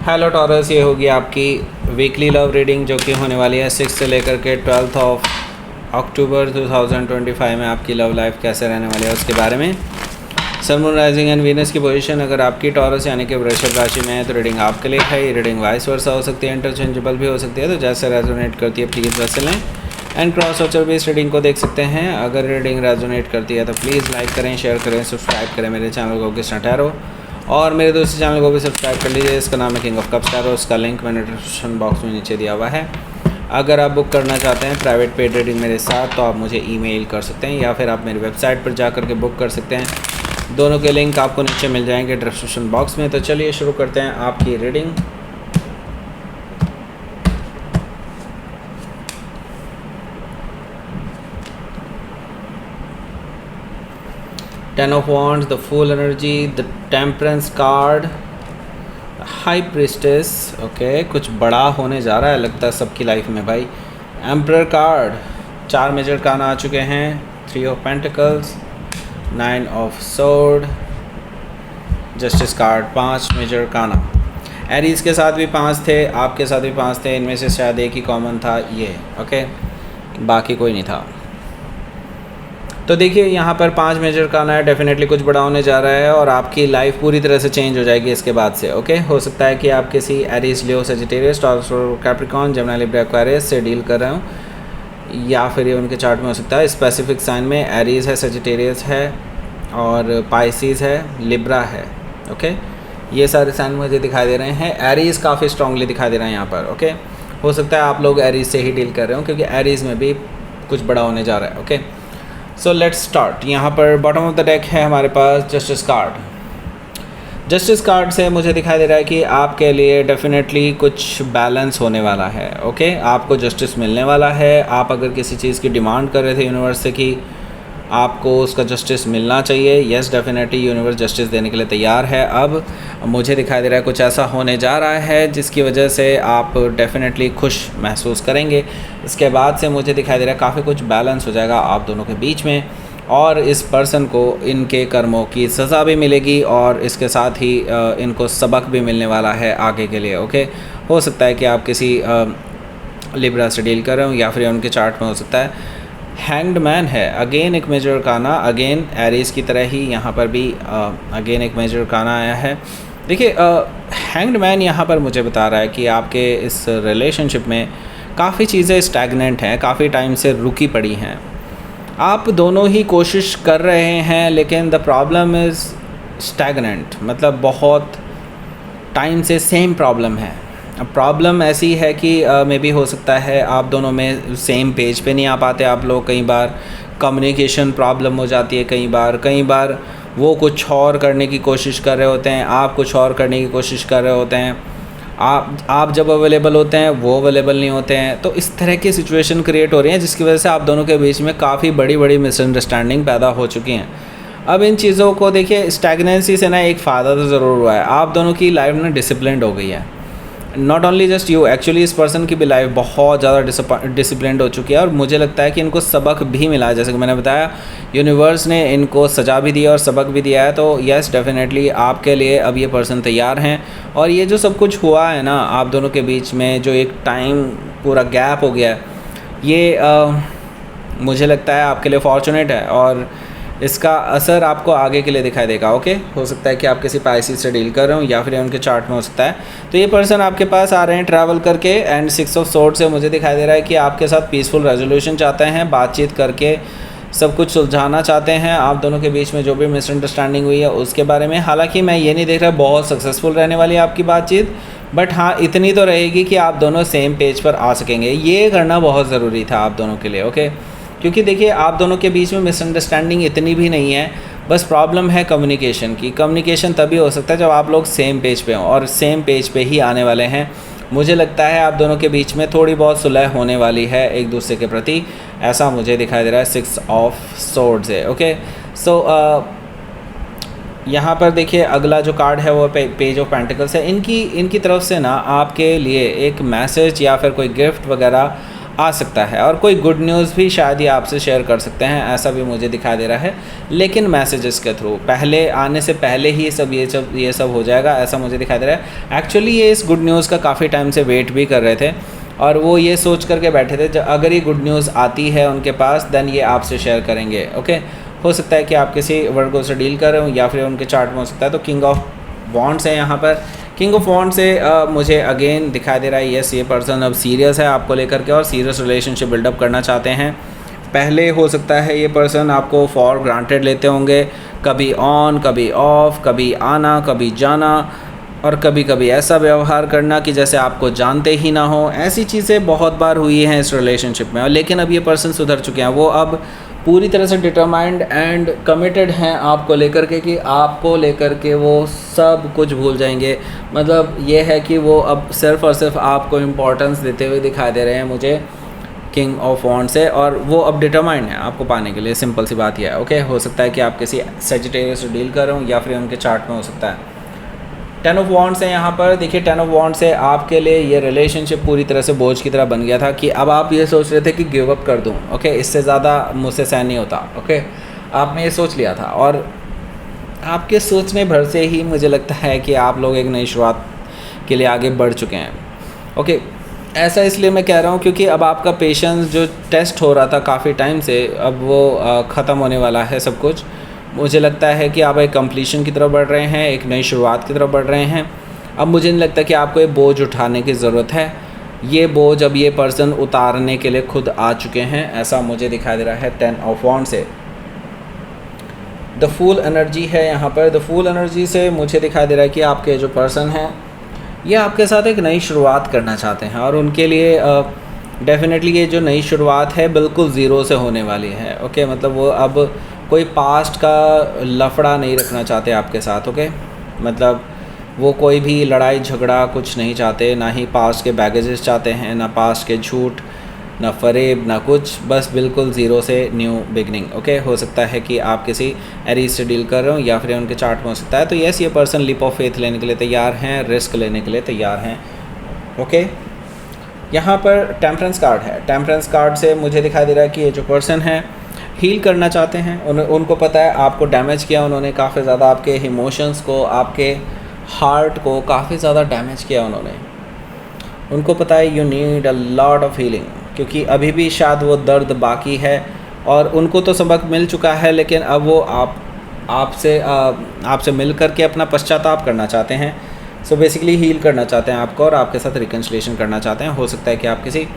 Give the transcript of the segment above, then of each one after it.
Hello taurus, ये होगी आपकी वीकली लव रीडिंग जो कि होने वाली है 6 से लेकर के 12 ऑफ अक्टूबर 2025 में। आपकी लव लाइफ कैसे रहने वाली है उसके बारे में। सन, मून, राइजिंग एंड वीनस की पोजीशन अगर आपकी टॉरस यानी कि वृषभ राशि में है तो रीडिंग आपके लिए है। ये रीडिंग वाइस वर्सा हो सकती है, इंटरचेंजेबल भी हो सकती है, तो जैसे रेजोनेट करती है प्लीज़ वैसे लें। एंड क्रॉस वॉचर भी इस रीडिंग को देख सकते हैं। अगर रीडिंग रेजोनेट करती है तो प्लीज़ लाइक करें, शेयर करें, सब्सक्राइब करें मेरे चैनल को कृष्णा टैरो, और मेरे दूसरे चैनल को भी सब्सक्राइब कर लीजिए। इसका नाम है किंग ऑफ कप्स टैरो। उसका लिंक मैंने डिस्क्रिप्शन बॉक्स में नीचे दिया हुआ है। अगर आप बुक करना चाहते हैं प्राइवेट पेड रीडिंग मेरे साथ तो आप मुझे ईमेल कर सकते हैं या फिर आप मेरी वेबसाइट पर जा कर के बुक कर सकते हैं। दोनों के लिंक आपको नीचे मिल जाएंगे डिस्क्रिप्शन बॉक्स में। तो चलिए शुरू करते हैं आपकी reading. Ten of wands, the fool energy, the temperance card, high priestess. Okay, कुछ बड़ा होने जा रहा है लगता है सबकी लाइफ में भाई। एम्परर कार्ड, 4 मेजर कान आ चुके हैं। 3 of pentacles, 9 of sword, justice card, 5 major काना। एरीज के साथ भी 5 थे, आपके साथ भी 5 थे, इनमें से शायद एक ही कॉमन था ये। ओके, बाकी कोई नहीं था। तो देखिए यहाँ पर 5 मेजर काना है, डेफिनेटली कुछ बड़ा होने जा रहा है और आपकी लाइफ पूरी तरह से चेंज हो जाएगी इसके बाद से। ओके, हो सकता है कि आप किसी Aries, Leo, Sagittarius, Taurus, Capricorn, Gemini, Libra, Aquarius से डील कर रहे हो, या फिर ये उनके चार्ट में हो सकता है। स्पेसिफिक साइन में एरीज है, सजिटेरियस है और पाइसिस है, लिब्रा है। ओके, ये सारे साइन मुझे दिखाई दे रहे हैं। एरीज काफ़ी स्ट्रांगली दिखाई दे रहे हैं यहाँ पर। ओके, हो सकता है आप लोग एरीज से ही डील कर रहे हो क्योंकि एरीज में भी कुछ बड़ा होने जा रहा है। Okay, so let's start. यहाँ पर बॉटम ऑफ द डेक है हमारे पास जस्टिस कार्ड। जस्टिस कार्ड से मुझे दिखाई दे रहा है कि आपके लिए डेफिनेटली कुछ बैलेंस होने वाला है। ओके, आपको जस्टिस मिलने वाला है। आप अगर किसी चीज़ की डिमांड कर रहे थे यूनिवर्स से कि आपको उसका जस्टिस मिलना चाहिए, यस डेफिनेटली यूनिवर्स जस्टिस देने के लिए तैयार है। अब मुझे दिखाई दे रहा है कुछ ऐसा होने जा रहा है जिसकी वजह से आप डेफिनेटली खुश महसूस करेंगे। इसके बाद से मुझे दिखाई दे रहा है काफ़ी कुछ बैलेंस हो जाएगा आप दोनों के बीच में, और इस पर्सन को इनके कर्मों की सज़ा भी मिलेगी और इसके साथ ही इनको सबक भी मिलने वाला है आगे के लिए। ओके, हो सकता है कि आप किसी लिब्रा से डील कर रहे हो या फिर उनके चार्ट में हो सकता है। हैंग्ड मैन है, अगेन एक मेजर काना, अगेन एरीज की तरह ही यहाँ पर भी अगेन एक मेजर काना आया है। देखिए हैंग्ड मैन यहाँ पर मुझे बता रहा है कि आपके इस रिलेशनशिप में काफ़ी चीज़ें स्टैगनेंट हैं, काफ़ी टाइम से रुकी पड़ी हैं। आप दोनों ही कोशिश कर रहे हैं लेकिन द प्रॉब्लम इज़ स्टैगनेंट, मतलब बहुत टाइम से सेम प्रॉब्लम है। अब प्रॉब्लम ऐसी है कि मे बी हो सकता है आप दोनों में सेम पेज पे नहीं आ पाते आप लोग। कई बार कम्युनिकेशन प्रॉब्लम हो जाती है, कई बार वो कुछ और करने की कोशिश कर रहे होते हैं, आप कुछ और करने की कोशिश कर रहे होते हैं। आप जब अवेलेबल होते हैं वो अवेलेबल नहीं होते हैं। तो इस तरह की सिचुएशन क्रिएट हो रही है जिसकी वजह से आप दोनों के बीच में काफ़ी बड़ी मिसअंडरस्टैंडिंग पैदा हो चुकी हैं। अब इन चीज़ों को देखिए, स्टैगनेंसी से ना एक फ़ायदा तो ज़रूर हुआ है, आप दोनों की लाइफ ना डिसिप्लिन्ड हो गई है। Not only just you, actually इस पर्सन की भी लाइफ बहुत ज़्यादा डिसिप्लिन्ड हो चुकी है और मुझे लगता है कि इनको सबक भी मिला है। जैसे कि मैंने बताया, यूनिवर्स ने इनको सज़ा भी दी और सबक भी दिया है। तो यस डेफिनेटली आपके लिए अब ये पर्सन तैयार हैं। और ये जो सब कुछ हुआ है ना आप दोनों के बीच में, जो एक टाइम पूरा गैप हो गया है, ये मुझे लगता है आपके लिए फॉर्चुनेट है और इसका असर आपको आगे के लिए दिखाई देगा। ओके, हो सकता है कि आप किसी पाइसिस से डील कर रहे हो या फिर उनके चार्ट में हो सकता है। तो ये पर्सन आपके पास आ रहे हैं ट्रैवल करके, एंड 6 ऑफ सोर्ड से मुझे दिखाई दे रहा है कि आपके साथ पीसफुल रेजोल्यूशन चाहते हैं, बातचीत करके सब कुछ सुलझाना चाहते हैं। आप दोनों के बीच में जो भी मिसअंडरस्टैंडिंग हुई है उसके बारे में, हालांकि मैं ये नहीं देख रहा बहुत सक्सेसफुल रहने वाली है आपकी बातचीत, बट हाँ इतनी तो रहेगी कि आप दोनों सेम पेज पर आ सकेंगे। ये करना बहुत ज़रूरी था आप दोनों के लिए। ओके, क्योंकि देखिए आप दोनों के बीच में मिसअंडरस्टैंडिंग इतनी भी नहीं है, बस प्रॉब्लम है कम्युनिकेशन की। कम्युनिकेशन तभी हो सकता है जब आप लोग सेम पेज पे हों, और सेम पेज पे ही आने वाले हैं। मुझे लगता है आप दोनों के बीच में थोड़ी बहुत सुलह होने वाली है एक दूसरे के प्रति, ऐसा मुझे दिखाई दे रहा है 6 ऑफ सोर्ड्स है। ओके, सो यहाँ पर देखिए अगला जो कार्ड है वो पेज ऑफ पेंटिकल्स है। इनकी तरफ से ना आपके लिए एक मैसेज या फिर कोई गिफ्ट वगैरह आ सकता है, और कोई गुड न्यूज़ भी शायद ये आपसे शेयर कर सकते हैं, ऐसा भी मुझे दिखाई दे रहा है, लेकिन मैसेजेस के थ्रू, पहले आने से पहले ही ये सब हो जाएगा, ऐसा मुझे दिखाई दे रहा है। एक्चुअली ये इस गुड न्यूज़ का काफ़ी टाइम से वेट भी कर रहे थे, और वो ये सोच करके बैठे थे अगर ये गुड न्यूज़ आती है उनके पास देन ये आपसे शेयर करेंगे। ओके, हो सकता है कि आप किसी वर्गो से डील कर रहे हो, या फिर उनके चार्ट में हो सकता है। तो किंग ऑफ वॉन्ड्स है यहाँ पर। किंग ऑफ वॉन्ड से मुझे अगेन दिखाई दे रहा है यस, ये पर्सन अब सीरियस है आपको लेकर के, और सीरियस रिलेशनशिप बिल्डअप करना चाहते हैं। पहले हो सकता है ये पर्सन आपको फॉर ग्रांटेड लेते होंगे, कभी ऑन कभी ऑफ, कभी आना कभी जाना, और कभी कभी ऐसा व्यवहार करना कि जैसे आपको जानते ही ना हो। ऐसी चीज़ें बहुत बार हुई हैं इस रिलेशनशिप में, लेकिन अब ये पर्सन सुधर चुके हैं। वो अब पूरी तरह से डिटरमाइंड एंड कमिटेड हैं आपको लेकर के, कि आपको लेकर के वो सब कुछ भूल जाएंगे। मतलब ये है कि वो अब सिर्फ़ और सिर्फ आपको इम्पोर्टेंस देते हुए दिखाई दे रहे हैं मुझे किंग ऑफ वॉन्ड से, और वो अब डिटरमाइंड है आपको पाने के लिए। सिंपल सी बात यह है। ओके, हो सकता है कि आप किसी सजिटेरियस से डील कर रहे हो, या फिर उनके चार्ट में हो सकता है। 10 ऑफ वॉन्ड्स है यहाँ पर। देखिए 10 ऑफ वॉन्ड्स से आपके लिए ये रिलेशनशिप पूरी तरह से बोझ की तरह बन गया था, कि अब आप ये सोच रहे थे कि गिव अप कर दूँ। ओके, इससे ज़्यादा मुझसे सहन नहीं होता। ओके, आपने ये सोच लिया था, और आपके सोचने भर से ही मुझे लगता है कि आप लोग एक नई शुरुआत के लिए आगे बढ़ चुके हैं। ओके, ऐसा इसलिए मैं कह रहा हूँ क्योंकि अब आपका पेशेंस जो टेस्ट हो रहा था काफ़ी टाइम से, अब वो ख़त्म होने वाला है सब कुछ। मुझे लगता है कि आप एक कंप्लीशन की तरफ बढ़ रहे हैं, एक नई शुरुआत की तरफ बढ़ रहे हैं। अब मुझे नहीं लगता कि आपको ये बोझ उठाने की ज़रूरत है। ये बोझ अब ये पर्सन उतारने के लिए खुद आ चुके हैं, ऐसा मुझे दिखाई दे रहा है 10 ऑफ वॉन्ड से। द फूल एनर्जी है यहाँ पर। द फूल एनर्जी से मुझे दिखाई दे रहा है कि आपके जो पर्सन हैं ये आपके साथ एक नई शुरुआत करना चाहते हैं, और उनके लिए डेफिनेटली ये जो नई शुरुआत है बिल्कुल ज़ीरो से होने वाली है। ओके, मतलब वो अब कोई पास्ट का लफड़ा नहीं रखना चाहते आपके साथ। ओके, मतलब वो कोई भी लड़ाई झगड़ा कुछ नहीं चाहते, ना ही पास्ट के बैगेजेस चाहते हैं, ना पास्ट के झूठ, ना फरेब, ना कुछ, बस बिल्कुल ज़ीरो से न्यू बिगनिंग। ओके, हो सकता है कि आप किसी एरीज से डील कर रहे हो, या फिर उनके चार्ट में हो सकता है। तो यस, ये पर्सन लीप ऑफ फेथ लेने के लिए तैयार हैं, रिस्क लेने के लिए तैयार हैं। ओके, यहाँ पर टेम्परेंस कार्ड है। टेम्परेंस कार्ड से मुझे दिखाई दे रहा है कि ये जो पर्सन है हील करना चाहते हैं। उनको पता है आपको डैमेज किया उन्होंने काफ़ी ज़्यादा, आपके इमोशंस को, आपके हार्ट को काफ़ी ज़्यादा डैमेज किया उन्होंने। उनको पता है you need a lot of healing, क्योंकि अभी भी शायद वो दर्द बाकी है, और उनको तो सबक मिल चुका है, लेकिन अब वो आपसे मिल कर के अपना पश्चाताप करना चाहते हैं। सो बेसिकली हील करना चाहते हैं आपको, और आपके साथ रिकन्सिलिएशन करना चाहते हैं। हो सकता है कि आप किसी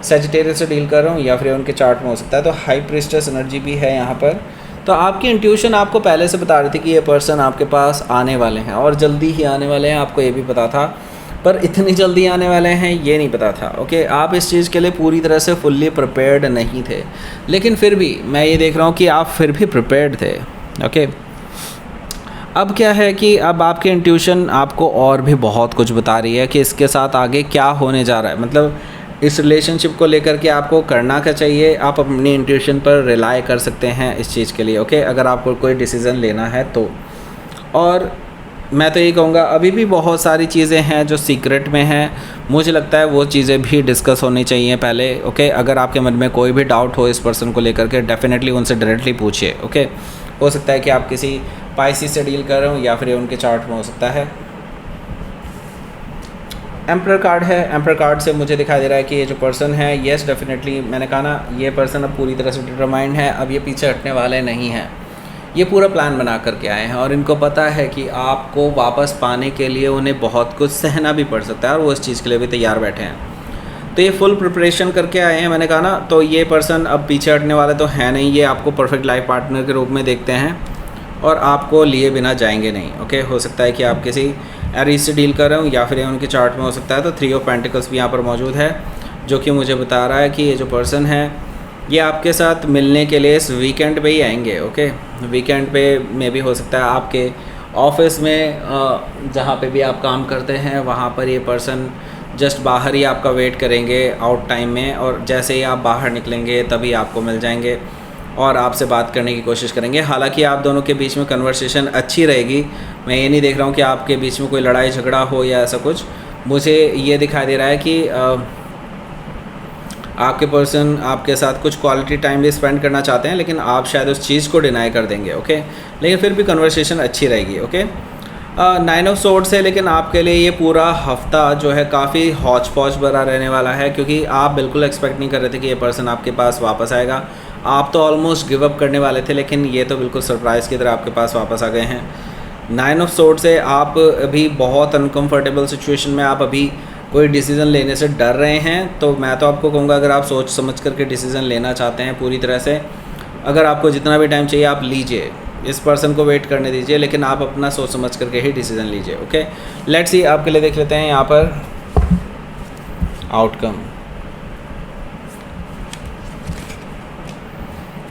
सेजिटेरियस से डील कर रहे हो, या फिर उनके चार्ट में हो सकता है। तो हाई प्रीस्टेस एनर्जी भी है यहाँ पर। तो आपकी इंट्यूशन आपको पहले से बता रही थी कि ये पर्सन आपके पास आने वाले हैं, और जल्दी ही आने वाले हैं। आपको ये भी पता था, पर इतनी जल्दी आने वाले हैं ये नहीं पता था। ओके, आप इस चीज़ के लिए पूरी तरह से फुल्ली प्रिपेयर्ड नहीं थे, लेकिन फिर भी मैं ये देख रहा हूँ कि आप फिर भी प्रिपेयर्ड थे। ओके, अब क्या है कि अब आपकी इंट्यूशन आपको और भी बहुत कुछ बता रही है कि इसके साथ आगे क्या होने जा रहा है। मतलब इस रिलेशनशिप को लेकर के आपको करना क्या चाहिए, आप अपनी इंट्यूशन पर रिलाई कर सकते हैं इस चीज़ के लिए। ओके, अगर आपको कोई डिसीज़न लेना है तो। और मैं तो ये कहूँगा अभी भी बहुत सारी चीज़ें हैं जो सीक्रेट में हैं, मुझे लगता है वो चीज़ें भी डिस्कस होनी चाहिए पहले। ओके, अगर आपके मन में कोई भी डाउट हो इस पर्सन को लेकर के, डेफिनेटली उनसे डायरेक्टली पूछिए। ओके, हो सकता है कि आप किसी पाइसिस से डील कर रहे हो, या फिर उनके चार्ट में हो सकता है। एम्परर कार्ड है। एम्परर कार्ड से मुझे दिखाई दे रहा है कि ये जो पर्सन है, येस डेफिनेटली, मैंने कहा ना, ये पर्सन अब पूरी तरह से डिटरमाइंड है, अब ये पीछे हटने वाले नहीं हैं। ये पूरा प्लान बना करके आए हैं, और इनको पता है कि आपको वापस पाने के लिए उन्हें बहुत कुछ सहना भी पड़ सकता है, और वो इस चीज़ के लिए भी तैयार बैठे हैं। तो ये फुल प्रिपरेशन करके आए हैं, मैंने कहा ना। तो ये पर्सन अब पीछे हटने वाले तो हैं नहीं, ये आपको परफेक्ट लाइफ पार्टनर के रूप में देखते हैं, और आपको लिए बिना जाएंगे नहीं। ओके, हो सकता है कि आप किसी एरीज से डील कर रहे हो, या फिर ये उनके चार्ट में हो सकता है। तो 3 ऑफ पेंटिकल्स भी यहाँ पर मौजूद है, जो कि मुझे बता रहा है कि ये जो पर्सन है ये आपके साथ मिलने के लिए इस वीकेंड पे ही आएंगे। ओके, वीकेंड पे में भी हो सकता है आपके ऑफिस में, जहाँ पे भी आप काम करते हैं वहाँ पर ये पर्सन जस्ट बाहर ही आपका वेट करेंगे आउट टाइम में, और जैसे ही आप बाहर निकलेंगे तभी आपको मिल जाएंगे और आपसे बात करने की कोशिश करेंगे। हालांकि आप दोनों के बीच में कन्वर्सेशन अच्छी रहेगी, मैं ये नहीं देख रहा हूँ कि आपके बीच में कोई लड़ाई झगड़ा हो या ऐसा कुछ। मुझे ये दिखाई दे रहा है कि आपके पर्सन आपके साथ कुछ क्वालिटी टाइम भी स्पेंड करना चाहते हैं, लेकिन आप शायद उस चीज़ को डिनाई कर देंगे, ओके। लेकिन फिर भी कन्वर्सेशन अच्छी रहेगी, ओके। 9 ऑफ सोर्ड्स है, लेकिन आपके लिए ये पूरा हफ्ता जो है काफ़ी हौच पौच भरा रहने वाला है, क्योंकि आप बिल्कुल एक्सपेक्ट नहीं कर रहे थे कि ये पर्सन आपके पास वापस आएगा। आप तो ऑलमोस्ट गिव अप करने वाले थे, लेकिन ये तो बिल्कुल सरप्राइज़ की तरह आपके पास वापस आ गए हैं। 9 ऑफ सोर्ड्स है, आप अभी बहुत अनकम्फर्टेबल सिचुएशन में, आप अभी कोई डिसीज़न लेने से डर रहे हैं। तो मैं तो आपको कहूँगा, अगर आप सोच समझ करके डिसीज़न लेना चाहते हैं पूरी तरह से, अगर आपको जितना भी टाइम चाहिए आप लीजिए, इस पर्सन को वेट करने दीजिए, लेकिन आप अपना सोच समझ करके ही डिसीज़न लीजिए, ओके। लेट्स सी, आपके लिए देख लेते हैं यहाँ पर आउटकम।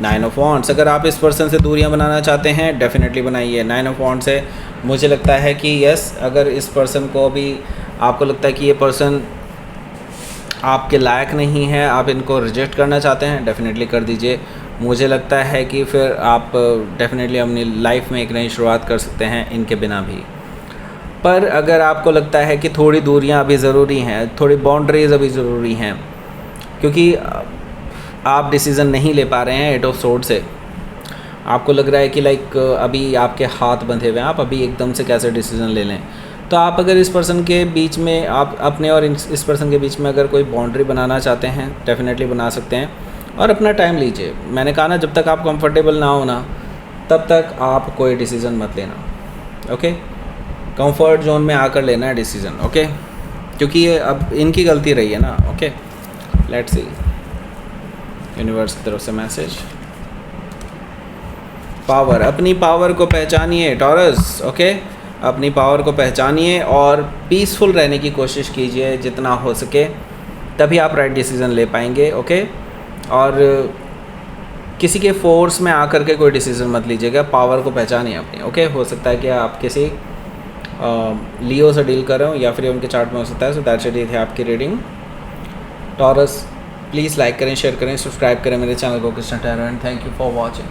9 ऑफ वॉन्ड्स, अगर आप इस पर्सन से दूरियां बनाना चाहते हैं डेफिनेटली बनाइए। 9 ऑफ वॉन्ड्स है, मुझे लगता है कि यस, अगर इस पर्सन को भी आपको लगता है कि ये पर्सन आपके लायक नहीं है, आप इनको रिजेक्ट करना चाहते हैं, डेफिनेटली कर दीजिए। मुझे लगता है कि फिर आप डेफिनेटली अपनी लाइफ में एक नई शुरुआत कर सकते हैं इनके बिना भी। पर अगर आपको लगता है कि थोड़ी दूरियां अभी ज़रूरी हैं, थोड़ी बाउंड्रीज अभी ज़रूरी हैं, क्योंकि आप डिसीज़न नहीं ले पा रहे हैं 8 ऑफ सोर्ड से, आपको लग रहा है कि लाइक अभी आपके हाथ बंधे हुए हैं, आप अभी एकदम से कैसे डिसीज़न ले लें। तो आप अगर इस पर्सन के बीच में, आप अपने और इस पर्सन के बीच में अगर कोई बाउंड्री बनाना चाहते हैं, डेफिनेटली बना सकते हैं, और अपना टाइम लीजिए। मैंने कहा ना, जब तक आप कंफर्टेबल ना हो ना, तब तक आप कोई डिसीज़न मत लेना, ओके। कंफर्ट जोन में आकर लेना है डिसीज़न, ओके, क्योंकि ये अब इनकी गलती रही है ना, ओके। लेट्स सी यूनिवर्स की तरफ से मैसेज। पावर, अपनी पावर को पहचानिए टॉरस, ओके। अपनी पावर को पहचानिए और पीसफुल रहने की कोशिश कीजिए जितना हो सके, तभी आप राइट डिसीज़न ले पाएंगे, ओके। और किसी के फोर्स में आकर के कोई डिसीज़न मत लीजिएगा, पावर को पहचानिए अपनी, ओके। हो सकता है कि आप किसी लियो से डील कर रहे हो, या फिर उनके चार्ट में हो सकता है। सो दैट्स इट, ये थी आपकी रीडिंग टॉरस। प्लीज़ लाइक करें, शेयर करें, सब्सक्राइब करें मेरे चैनल को Krishna tarot, and thank you for watching.